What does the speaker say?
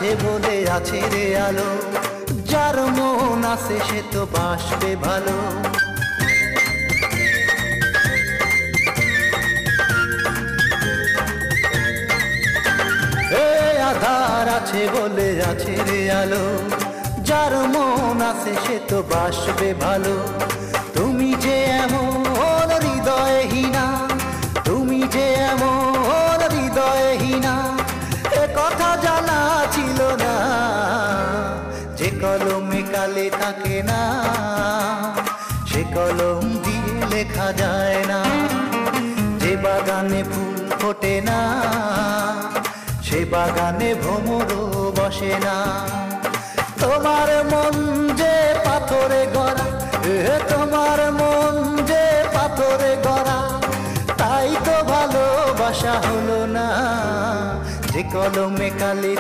আছে বলে আছে রে আলো, যার মন আছে সে তো বাসবে ভালো। আধার আছে বলে আছে রে আলো, যার মন আছে সে তো বাসবে ভালো। তুমি যে এমন হৃদয়হীনা, তুমি যে এমন হৃদয়হীনা, এ কথা জানা ছিল না। যে কলমে কালি থাকে না, সে কলম দিয়ে লেখা যায় না। যে বাগানে ফুল ফোটে না, সে বাগানে ভ্রমরও বসে না। তোমার মন যে পাথরে গড়া, তোমার মন যে পাথরে গড়া, তাই তো ভালোবাসা হলো না। যে কলমে কালি